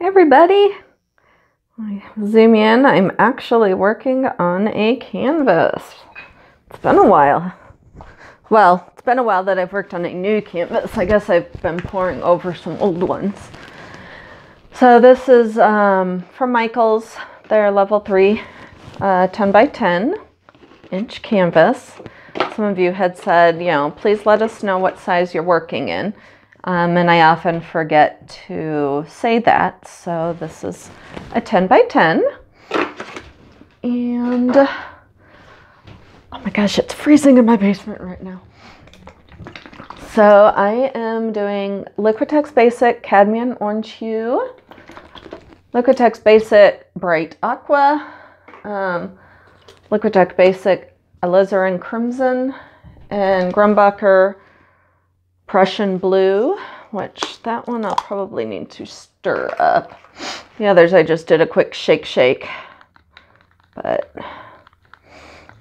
Hey everybody, zoom in. I'm actually working on a canvas. It's been a while. Well, it's been a while that I've worked on a new canvas. I guess I've been pouring over some old ones. So this is from Michaels. They're level 3, 10 by 10 inch canvas. Some of you had said, please let us know what size you're working in. And I often forget to say that. So this is a 10 by 10. And oh my gosh, it's freezing in my basement right now. So I am doing Liquitex Basic Cadmium Orange Hue, Liquitex Basic Bright Aqua, Liquitex Basic Alizarin Crimson, and Grumbacher Prussian Blue, which that one I'll probably need to stir up. The others I just did a quick shake, but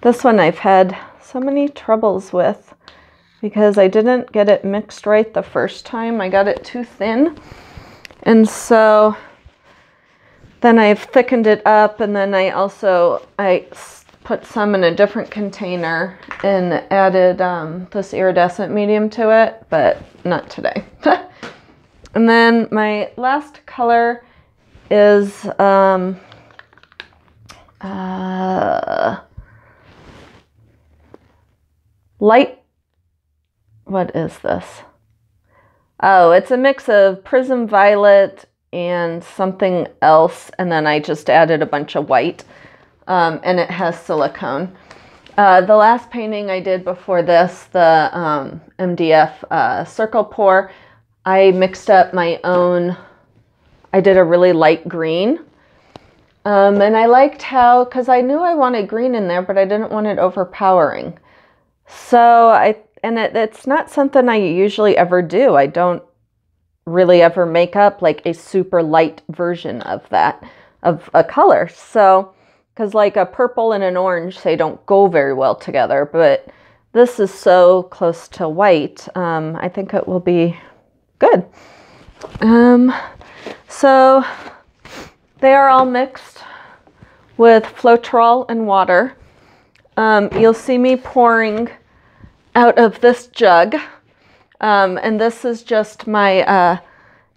this one I've had so many troubles with because I didn't get it mixed right the first time. I got it too thin, and so then I've thickened it up, and then I put some in a different container and added this iridescent medium to it, but not today. And then my last color is light, what is this? Oh, it's a mix of Prism Violet and something else, and then I just added a bunch of white. And it has silicone. The last painting I did before this, the MDF circle pour, I mixed up my own. I did a really light green. And I liked how, because I knew I wanted green in there, but I didn't want it overpowering. So it's not something I usually ever do. I don't really ever make up like a super light version of that, of a color. So, because like a purple and an orange, they don't go very well together, but this is so close to white, I think it will be good. So they are all mixed with Floetrol and water. You'll see me pouring out of this jug, and this is just my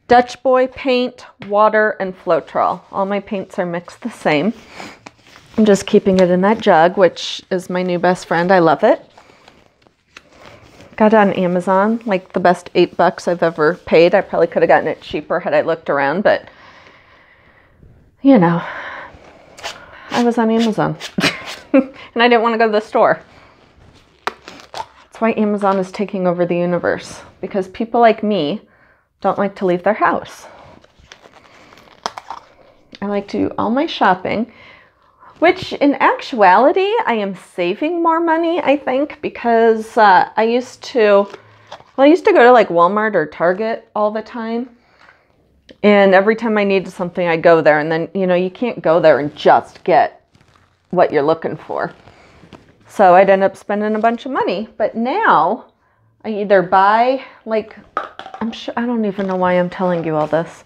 Dutch Boy paint, water, and Floetrol. All my paints are mixed the same. I'm just keeping it in that jug, which is my new best friend. I love it. Got it on Amazon, like the best $8 I've ever paid. I probably could have gotten it cheaper had I looked around, but I was on Amazon and I didn't want to go to the store. That's why Amazon is taking over the universe, because people like me don't like to leave their house. I like to do all my shopping, which in actuality, I am saving more money, I think, because I used to go to like Walmart or Target all the time. And every time I needed something, I go there. And then, you can't go there and just get what you're looking for. So I'd end up spending a bunch of money. But now I either buy, like, I don't even know why I'm telling you all this.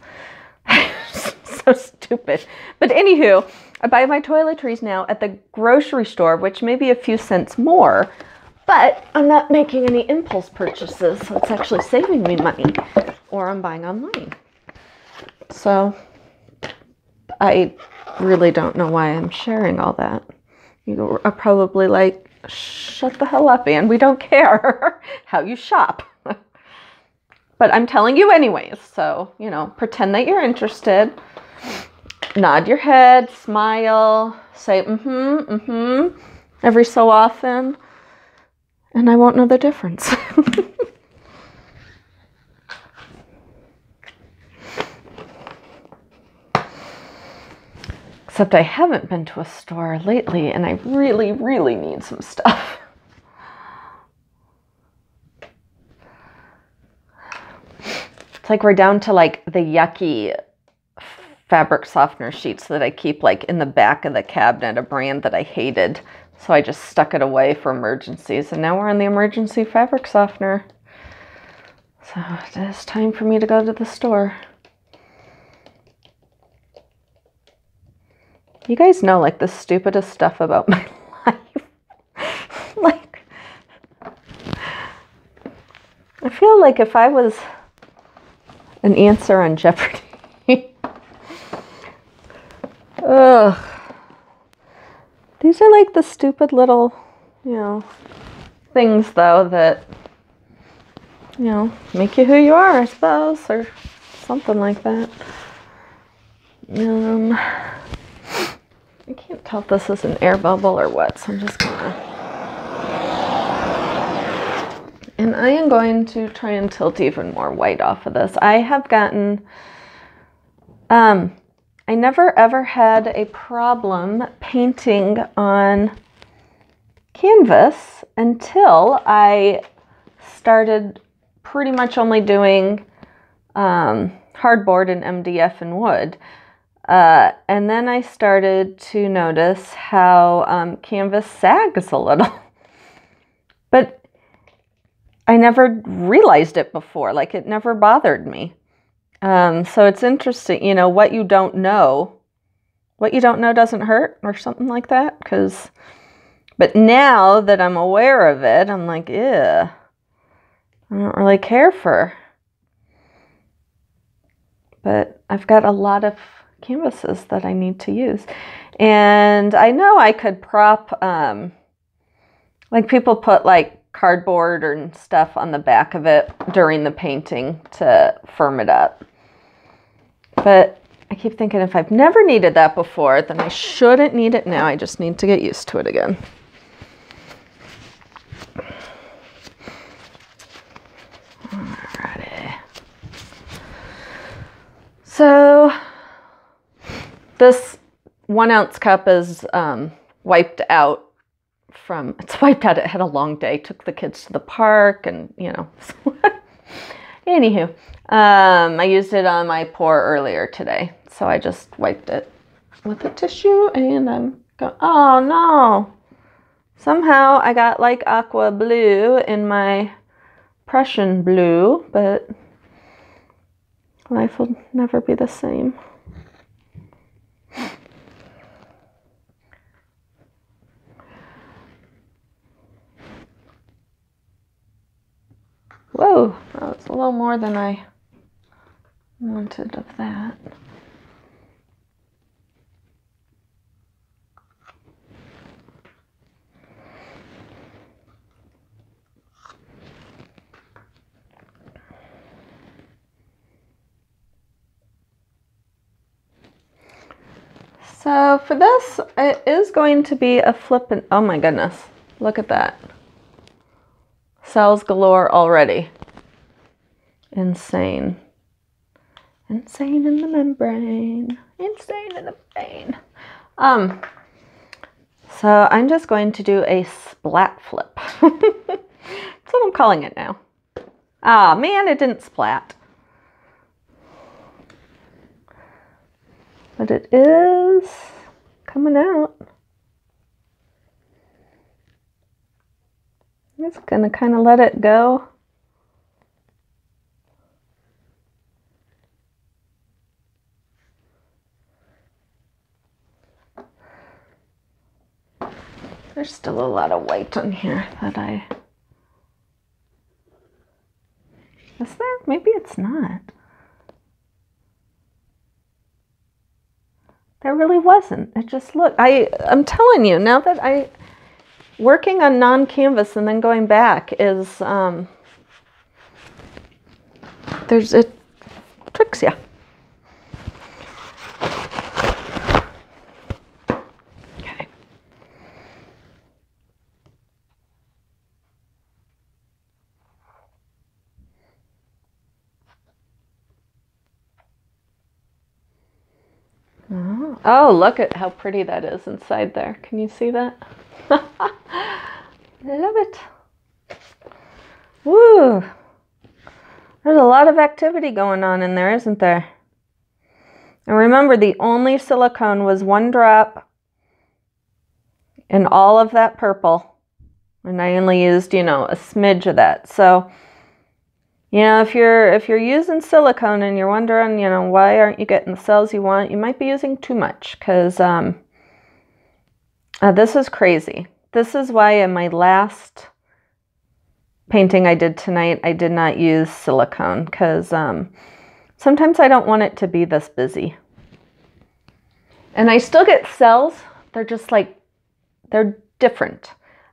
So stupid. But anywho, I buy my toiletries now at the grocery store, which may be a few cents more, but I'm not making any impulse purchases, so it's actually saving me money, or I'm buying online. So I really don't know why I'm sharing all that. You are probably like, shut the hell up, Anne. We don't care how you shop. But I'm telling you anyways, so, pretend that you're interested. Nod your head, smile, say every so often, and I won't know the difference. Except I haven't been to a store lately, and I really, really need some stuff. It's like we're down to like the yucky fabric softener sheets that I keep like in the back of the cabinet, a brand that I hated. So I just stuck it away for emergencies, and now we're on the emergency fabric softener. So it is time for me to go to the store. You guys know, like, the stupidest stuff about my life. Like, I feel like if I was an answer on Jeopardy. Ugh. These are like the stupid little, you know, things, though, that, you know, make you who you are, I suppose, or something like that. I can't tell if this is an air bubble or what, so I'm just gonna... And I am going to try and tilt even more white off of this. I have gotten... I never ever had a problem painting on canvas until I started pretty much only doing hardboard and MDF and wood. And then I started to notice how canvas sags a little. But I never realized it before. Like, it never bothered me. So it's interesting, you know, what you don't know doesn't hurt, or something like that. But now that I'm aware of it, I'm like, ew, I don't really care for. But I've got a lot of canvases that I need to use. And I know I could prop, like, people put like cardboard and stuff on the back of it during the painting to firm it up. But I keep thinking, if I've never needed that before, then I shouldn't need it now. I just need to get used to it again. Alrighty. So this 1 ounce cup is wiped out. It's wiped out. It had a long day. Took the kids to the park, and, you know. Anywho, I used it on my pour earlier today, so I just wiped it with a tissue, and I'm going, oh no. Somehow I got like aqua blue in my Prussian blue, but life will never be the same. Whoa, oh, it's a little more than I wanted of that. So for this, it is going to be a flippin', oh my goodness, look at that. Cells galore already. Insane. Insane in the membrane. Insane in the vein. So I'm just going to do a splat flip. That's what I'm calling it now. Ah, man, it didn't splat. But it is coming out. I'm just going to kind of let it go. There's still a lot of white on here that is there? Maybe it's not. There really wasn't. It just looked, I'm telling you, now that working on non-canvas and then going back is, it tricks you. Okay. Oh, look at how pretty that is inside there. Can you see that? I love it. Woo! There's a lot of activity going on in there, isn't there? And remember, the only silicone was 1 drop in all of that purple. And I only used, you know, a smidge of that. So, you know, if you're using silicone and you're wondering, you know, why aren't you getting the cells you want, you might be using too much, because This is crazy. This is why in my last painting I did tonight, I did not use silicone, because sometimes I don't want it to be this busy. And I still get cells. They're just like, they're different.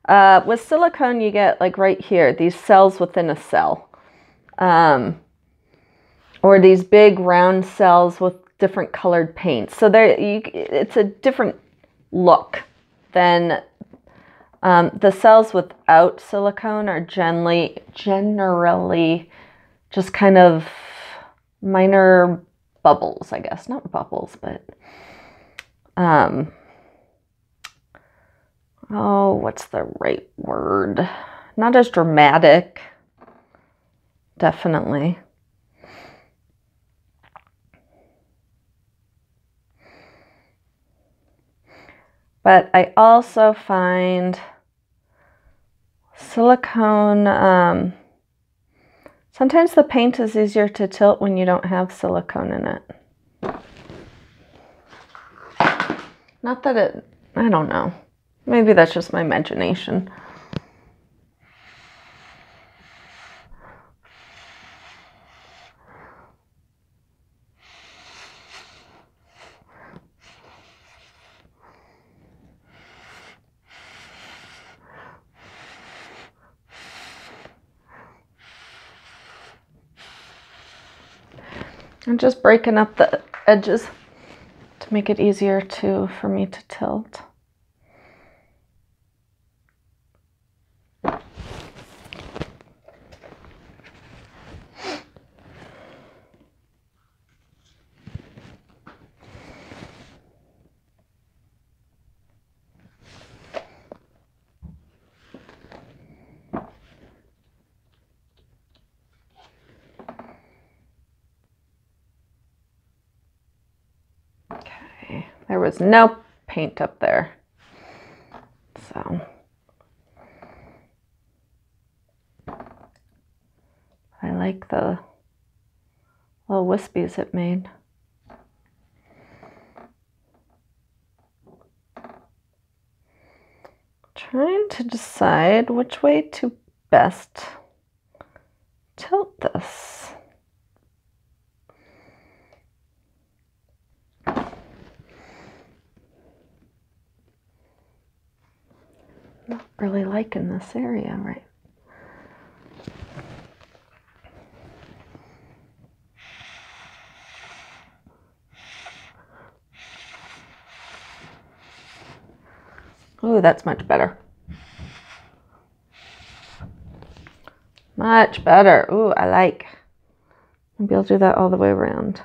With silicone, you get like right here, these cells within a cell. Or these big round cells with different colored paints. So it's a different look than the cells without silicone are generally just kind of minor bubbles, I guess. Not bubbles, but oh, what's the right word? Not as dramatic, definitely. But I also find silicone, sometimes the paint is easier to tilt when you don't have silicone in it. Not that I don't know. Maybe that's just my imagination. I'm just breaking up the edges to make it easier for me to tilt. There was no paint up there, so I like the little wispies it made. Trying to decide which way to best tilt this. Not really liking this area, right? Ooh, that's much better. Much better. Ooh, I like. Maybe I'll do that all the way around.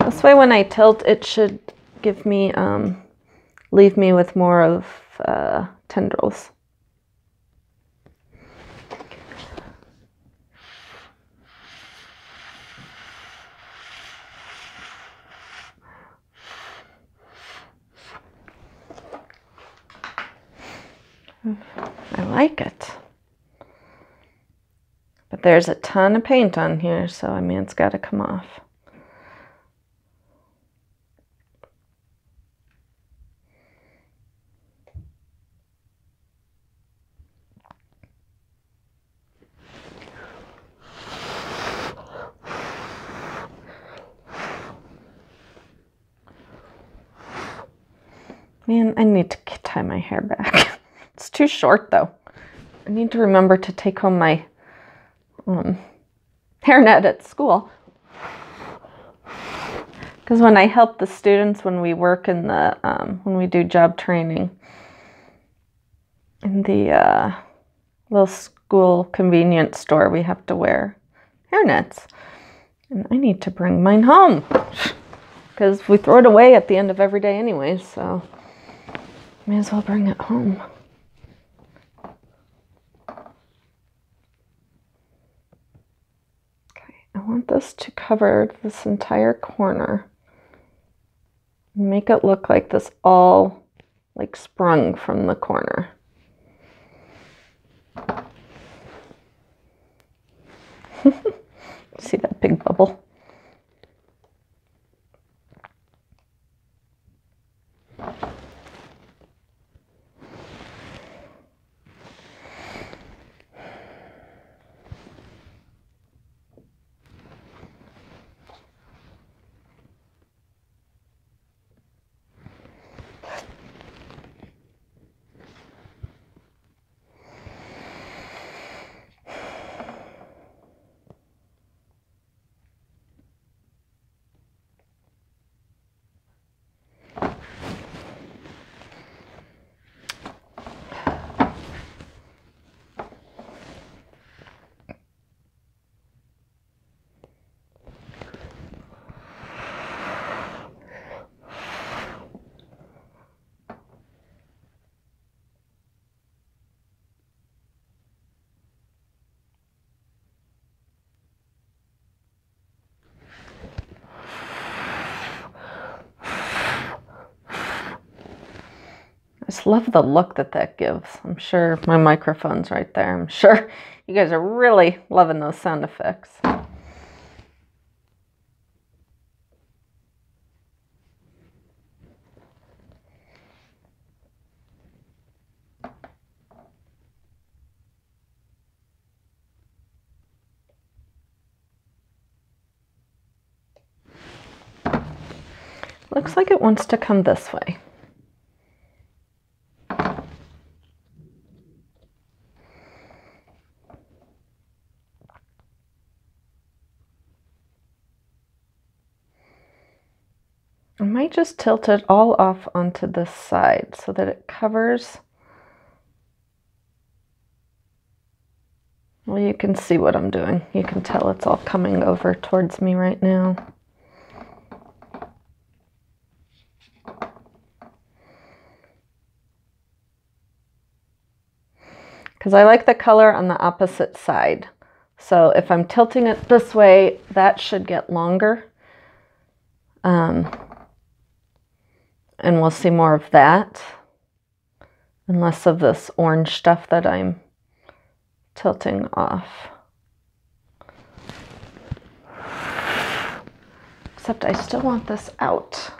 This way when I tilt, it should give me, leave me with more of tendrils. I like it. But there's a ton of paint on here, so I mean, it's got to come off. Man, I need to tie my hair back. It's too short though. I need to remember to take home my hairnet at school. Because when I help the students, when we work in the, when we do job training in the little school convenience store, we have to wear hairnets. And I need to bring mine home. Because we throw it away at the end of every day anyway, so may as well bring it home. Okay, I want this to cover this entire corner. Make it look like this all like sprung from the corner. See that big bubble? I just love the look that that gives. I'm sure my microphone's right there. I'm sure you guys are really loving those sound effects. Looks like it wants to come this way. I might just tilt it all off onto this side so that it covers. Well, you can see what I'm doing. You can tell it's all coming over towards me right now. Because I like the color on the opposite side. So if I'm tilting it this way, that should get longer. And we'll see more of that and less of this orange stuff that I'm tilting off. Except I still want this out.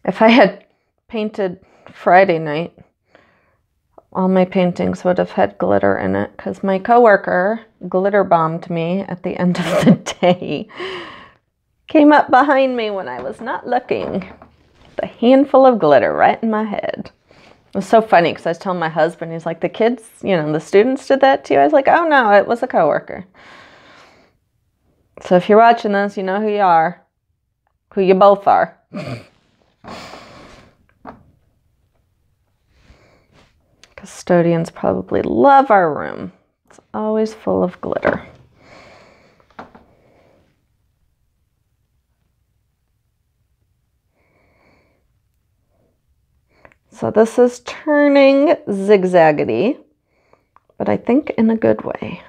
If I had painted Friday night, all my paintings would have had glitter in it because my coworker glitter bombed me at the end of the day. Came up behind me when I was not looking. With a handful of glitter right in my head. It was so funny because I was telling my husband, he's like, the kids, the students did that to you? I was like, oh no, it was a coworker. So if you're watching this, you know who you are. Who you both are. Custodians probably love our room. It's always full of glitter. So this is turning zigzaggedy, but I think in a good way.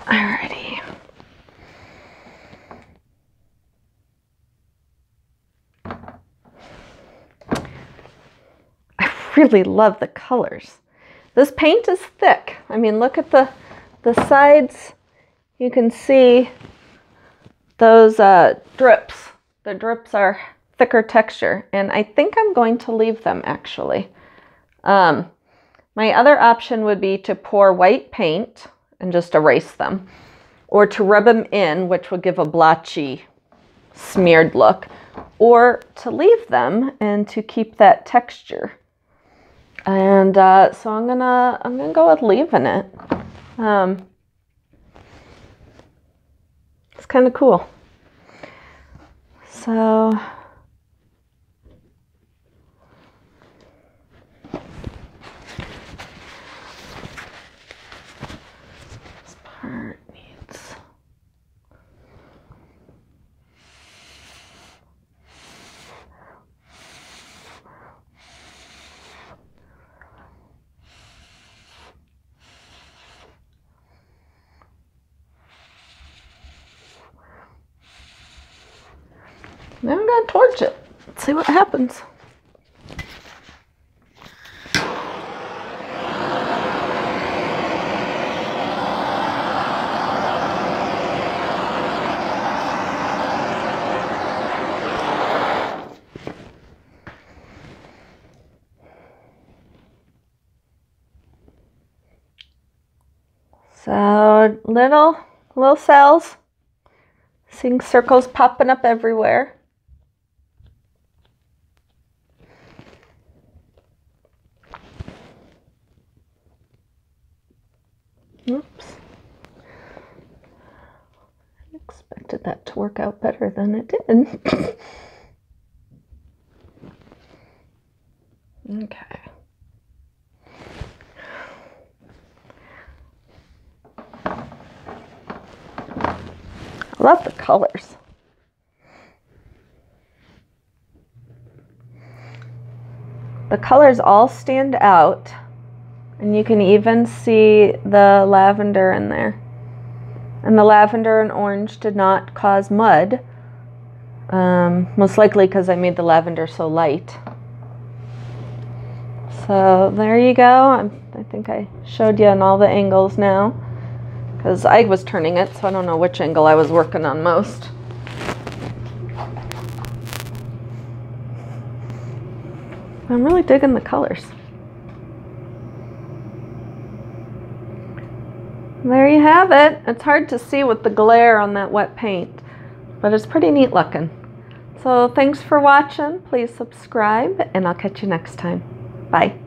Alrighty. I really love the colors. This paint is thick. I mean, look at the sides. You can see those drips. The drips are thicker texture, and I think I'm going to leave them actually. My other option would be to pour white paint and just erase them, or to rub them in, which would give a blotchy, smeared look, or to leave them and to keep that texture. And so I'm gonna go with leaving it. It's kind of cool. So this part needs Now I'm going to torch it. Let's see what happens. So little cells, seeing circles popping up everywhere. Oops. I expected that to work out better than it did. Okay. I love the colors. The colors all stand out, and you can even see the lavender in there. And the lavender and orange did not cause mud, most likely because I made the lavender so light. So there you go. I think I showed you on all the angles now, because I was turning it, so I don't know which angle I was working on most. I'm really digging the colors. There you have it. It's hard to see with the glare on that wet paint, but it's pretty neat looking. So thanks for watching. Please subscribe, and I'll catch you next time. Bye.